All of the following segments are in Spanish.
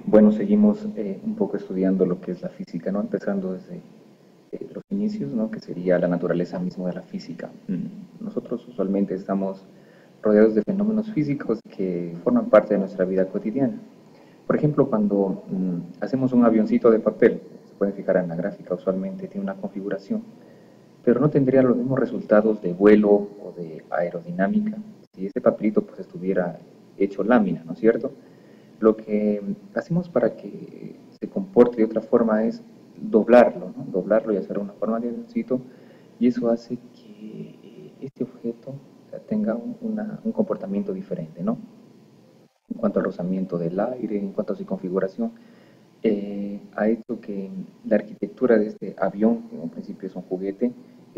Bueno, seguimos un poco estudiando lo que es la física, ¿no? Empezando desde los inicios, ¿no? Que sería la naturaleza misma de la física. Nosotros usualmente estamos rodeados de fenómenos físicos que forman parte de nuestra vida cotidiana. Por ejemplo, cuando hacemos un avioncito de papel, se puede fijar en la gráfica, usualmente tiene una configuración, pero no tendría los mismos resultados de vuelo o de aerodinámica si ese papelito pues estuviera hecho lámina, ¿no es cierto? Lo que hacemos para que se comporte de otra forma es doblarlo, ¿no? Doblarlo y hacer una forma de avioncito, y eso hace que este objeto, o sea, tenga un comportamiento diferente, ¿no? En cuanto al rozamiento del aire, en cuanto a su configuración, ha hecho que la arquitectura de este avión, que en un principio es un juguete,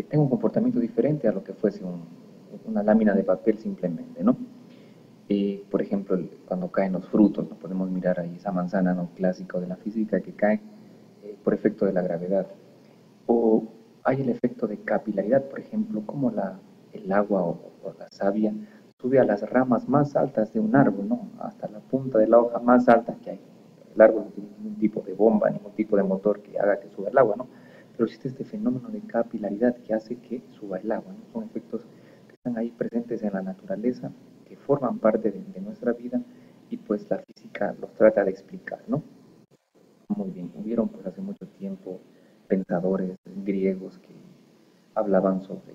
tenga un comportamiento diferente a lo que fuese una lámina de papel simplemente, ¿no? Por ejemplo, cuando caen los frutos, ¿no? Podemos mirar ahí esa manzana, ¿no? Clásico de la física que cae por efecto de la gravedad. O hay el efecto de capilaridad, por ejemplo, como el agua o la savia sube a las ramas más altas de un árbol, ¿no? Hasta la punta de la hoja más alta que hay. El árbol no tiene ningún tipo de bomba, ningún tipo de motor que haga que suba el agua, ¿no? Pero existe este fenómeno de capilaridad que hace que suba el agua, ¿no? Son efectos que están ahí presentes en la naturaleza, que forman parte de nuestra vida, y pues la física los trata de explicar, ¿no? Muy bien, hubieron pues hace mucho tiempo pensadores griegos que hablaban sobre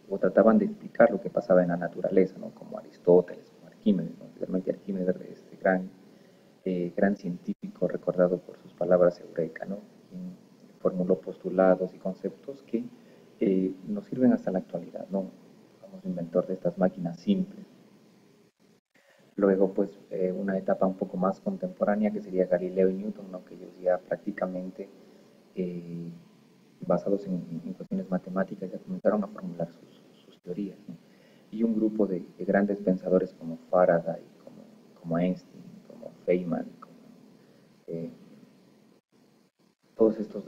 o trataban de explicar lo que pasaba en la naturaleza, ¿no? Como Aristóteles, como Arquímedes, ¿no? Realmente Arquímedes, este gran científico recordado por sus palabras eureka, ¿no? Quien formuló postulados y conceptos que nos sirven hasta la actualidad, ¿no? Famoso inventor de estas máquinas simples. Luego, pues, una etapa un poco más contemporánea que sería Galileo y Newton, ¿no? Que ellos ya prácticamente, eh, basados en cuestiones matemáticas, ya comenzaron a formular sus teorías, ¿no? Y un grupo de grandes pensadores como Faraday, como Einstein, como Feynman, como eh, todos estos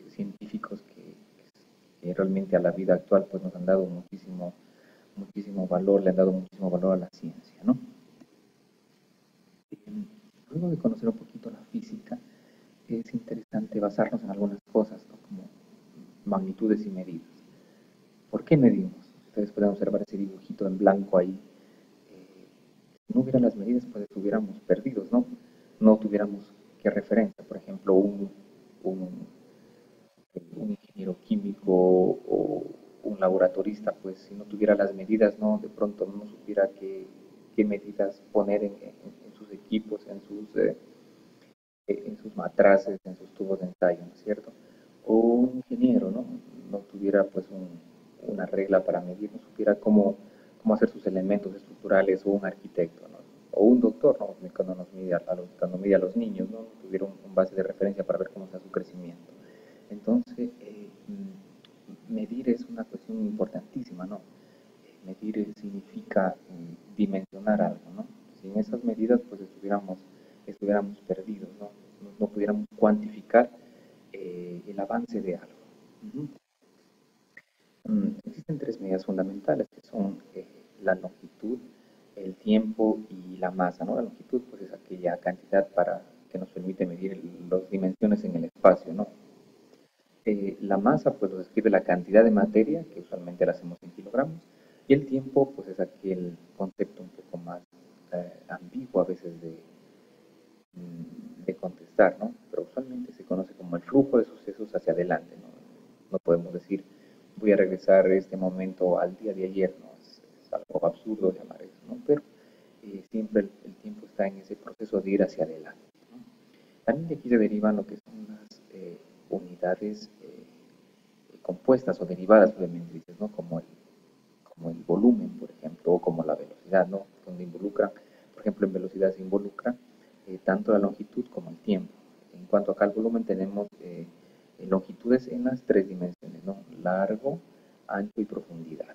científicos que realmente a la vida actual pues nos han dado muchísimo valor, le han dado muchísimo valor a la ciencia, ¿no? Luego de conocer un poquito la física, es interesante basarnos en algunas cosas, ¿no? Como magnitudes y medidas. ¿Por qué medimos? Ustedes pueden observar ese dibujito en blanco ahí. Si no hubiera las medidas, pues estuviéramos perdidos, ¿no? No tuviéramos qué referencia. Por ejemplo, un, un ingeniero químico o un laboratorista, pues si no tuviera las medidas, ¿no? De pronto no supiera qué medidas poner en sus equipos, en sus matraces, en sus tubos de ensayo, ¿no es cierto? O un ingeniero, ¿no? No tuviera pues una regla para medir, no supiera cómo hacer sus elementos estructurales, o un arquitecto, ¿no? O un doctor, ¿no? Cuando mide a los niños, ¿no? Tuviera un base de referencia para ver cómo está su crecimiento. Entonces, medir es una cuestión importantísima, ¿no? Medir significa dimensionar algo, ¿no? Sin esas medidas, pues estuviéramos perdidos, ¿no? No pudiéramos cuantificar el avance de algo. Uh -huh. Existen tres medidas fundamentales que son la longitud, el tiempo y la masa, ¿no? La longitud pues es aquella cantidad que nos permite medir las dimensiones en el espacio, ¿no? La masa pues nos describe la cantidad de materia, que usualmente la hacemos en kilogramos, y el tiempo pues es aquel concepto un poco más ambiguo a veces de contestar, ¿no? Pero usualmente se conoce como el flujo de sucesos hacia adelante, ¿no? No podemos decir, voy a regresar este momento al día de ayer, ¿no? Es algo absurdo llamar eso, ¿no? Pero siempre el tiempo está en ese proceso de ir hacia adelante, ¿no? También de aquí se derivan lo que son las unidades compuestas o derivadas, obviamente, dices, ¿no? Como el volumen, por ejemplo, o como la velocidad, ¿no? Donde involucra, por ejemplo, en velocidad se involucra tanto la longitud como el tiempo. En cuanto acá al volumen, tenemos longitudes en las tres dimensiones, ¿no? Largo, ancho y profundidad.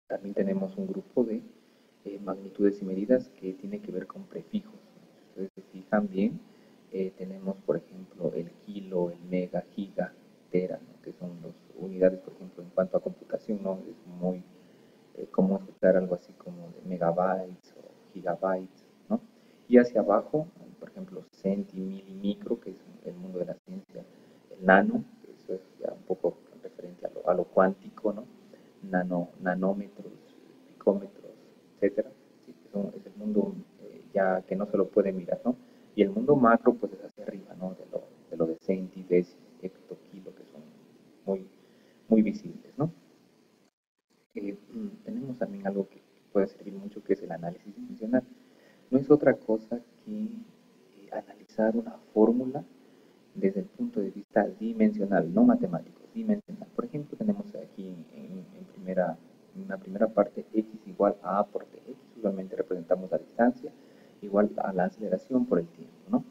También tenemos un grupo de magnitudes y medidas que tiene que ver con prefijos. Si ustedes se fijan bien, tenemos, por ejemplo, el kilo, el mega, giga, tera, ¿no? Que son las unidades, por ejemplo, en cuanto a computación, ¿no? Es muy común escuchar algo así como de megabytes o gigabytes, ¿no? Y hacia abajo, por ejemplo, centi, mili, micro, que es el mundo de la ciencia, el nano, que eso es ya un poco referente a lo cuántico, ¿no? Nanómetros, picómetros, etcétera. Sí, es el mundo ya que no se lo puede mirar, ¿no? Y el mundo macro, pues es hacia arriba, ¿no? De lo de centi, deci, hecto, kilo, que son muy, muy visibles, ¿no? Tenemos también algo que puede servir mucho, que es el análisis dimensional. No es otra cosa que analizar una fórmula desde el punto de vista dimensional, no matemático, dimensional. Por ejemplo, tenemos aquí en una primera parte x igual a por dx, usualmente representamos la distancia, igual a la aceleración por el tiempo, ¿no?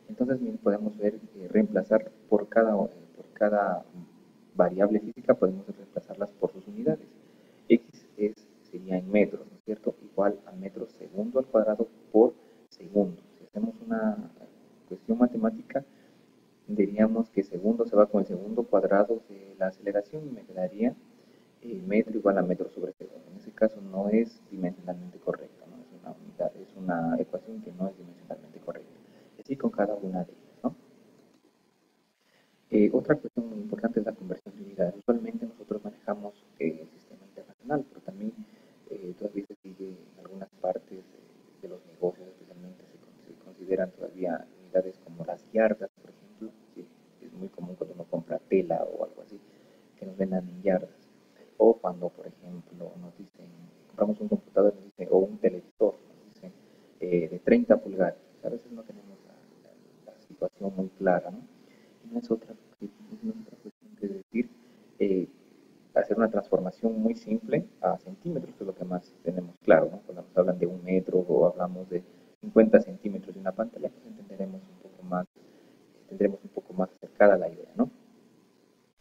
Entonces bien, podemos ver, reemplazar por cada variable física, podemos reemplazarlas por sus unidades. Sería en metros, ¿no es cierto? Igual a metros segundo al cuadrado por segundo. Si hacemos una cuestión matemática, diríamos que segundo se va con el segundo cuadrado de la aceleración y me quedaría metro igual a metro sobre segundo. En ese caso no es dimensionalmente correcta, ¿no? Es una unidad, es una ecuación que no es dimensionalmente correcta. Y así con cada una de ellas, ¿no? Otra cuestión muy importante es la conversión de unidades. Usualmente nosotros manejamos el sistema internacional, pero también todavía se sigue en algunas partes de los negocios, especialmente se consideran todavía unidades como las yardas, por ejemplo. Sí, es muy común cuando uno compra tela o algo así, que nos vendan en yardas. O cuando, por ejemplo, nos dicen, compramos un computador nos dicen, o un televisor, nos dicen de 30 pulgadas. A veces no tenemos la situación muy clara, ¿no? Y no es otra cuestión que decir, eh, hacer una transformación muy simple a centímetros, que es lo que más tenemos claro, ¿no? Cuando nos hablan de un metro o hablamos de 50 centímetros de una pantalla, pues tendremos un poco más acercada la idea, ¿no?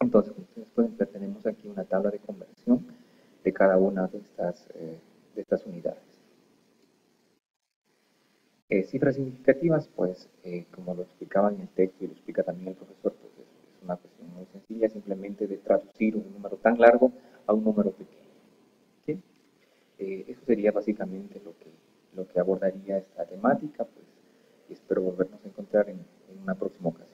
Entonces, como ustedes pueden ver, tenemos aquí una tabla de conversión de cada una de estas unidades. Cifras significativas, pues, como lo explicaba en el texto y lo explica también el profesor, pues es una cuestión muy sencilla, simplemente de traducir un número tan largo a un número pequeño. ¿Sí? Eso sería básicamente lo que abordaría esta temática, pues, y espero volvernos a encontrar en una próxima ocasión.